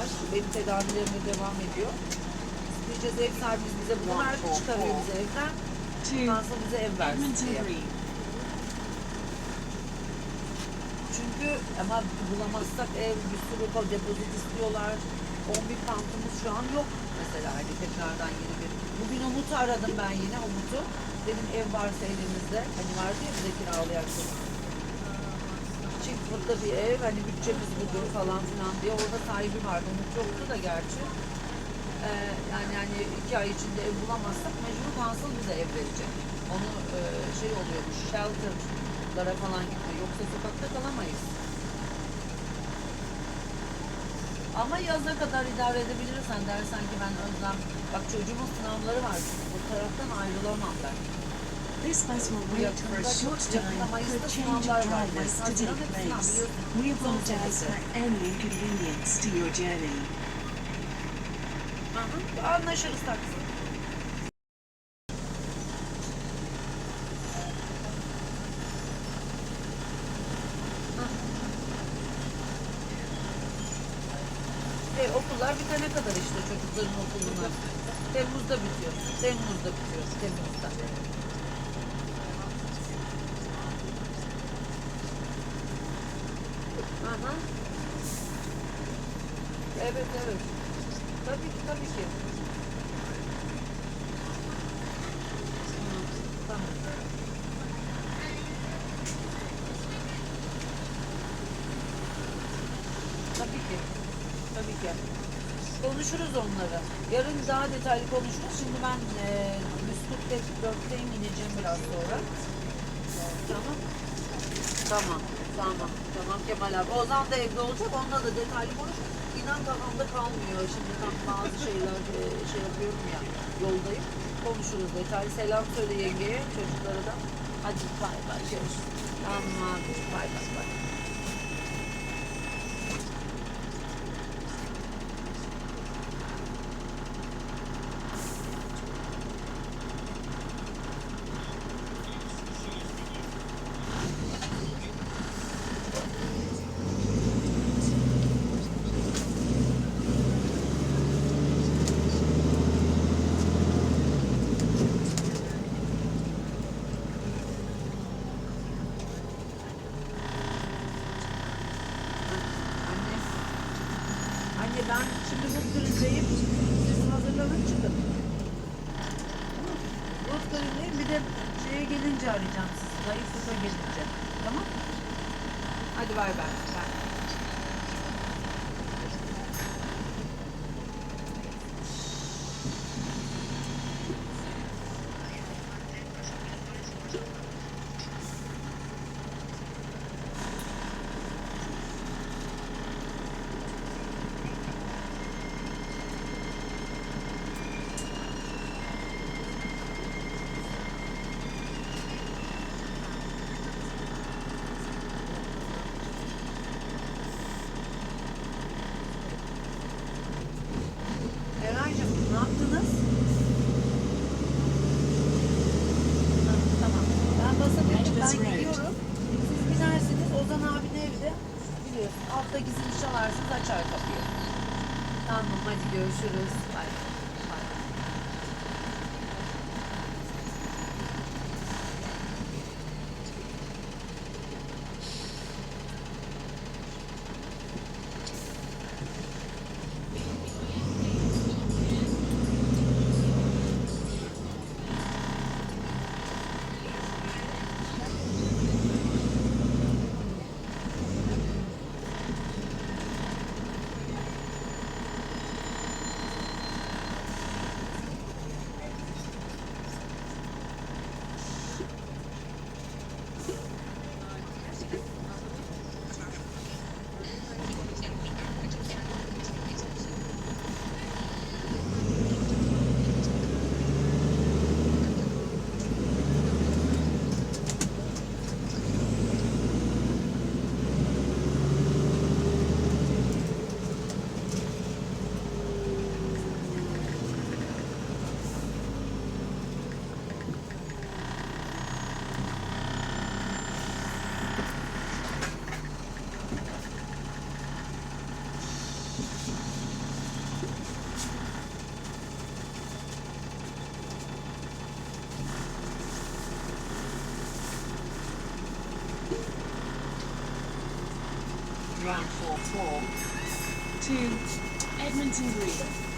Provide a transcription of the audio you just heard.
var. Benim tedavilerime devam ediyor. İsteyeceğiz, ev sahibimiz bize bunu verdi, çıkarıyor bize evden. Kansa bize ev versin diye. Çünkü ama bulamazsak ev, bir sürü depozit istiyorlar. 10.000 pound'umuz şu an yok mesela, hani tekrardan yeni bir. Bugün Umut'u aradım ben, yine Umut'u. Dedim ev varsa elimizde, hani vardı ya bize kiralayacaksın. Çift fırtla bir ev, hani bütçemiz budur falan filan diye. Orada sahibi vardı, Umut yoktu da gerçi. Yani hani 2 ay içinde ev bulamazsak mecbur Council bize ev verecek. Onu şey oluyormuş, shelter'lara falan gidiyor. Yoksa sokakta kalamayız. Ama yaza kadar idare edebilirsen, dersen ki ben Özlem, bak çocuğumun sınavları var, bu taraftan ayrılamam ben. This bus will wait for a short time for a change of drivers to take place. We apologize for any inconvenience to your journey. Anlaşırız taksi. Okullar bitene kadar işte çocukların okuluna. Temmuz'da bitiyor. Temmuz'da. Aha. Evet. Tabii ki. Tamam. Tabii ki. Konuşuruz onları. Yarın daha detaylı konuşuruz. Şimdi ben Bisküvit'te Dört'teyim, ineceğim biraz sonra. Tamam Kemal abi. Ozan da evde olacak. Onunla da detaylı konuşuruz. İnan kafamda kalmıyor. Şimdi tam bazı şeyler şey yapıyorum ya. Yoldayım. Konuşuruz detaylı. Selam söyle yengeye, çocuklara da. Hadi bay bay. Görüşürüz. Aman bay bay. Anne ben şimdi Woodbury'deyim. Siz hazırlanın çıkın. Woodbury'deyim. Bir de şeye gelince arayacağım sizi. Zayıflık'a gelince. Tamam? Hadi bay bay. Eraycığım ne yaptınız? Tamam. Ben basabilirim. Ben gidiyorum. Siz binersiniz. Ozan abi de evde. Biliyorsun. Altta gizli çalarsınız, açar kapıyı. Tamam hadi görüşürüz. Bye. Round 44 to Edmonton Green.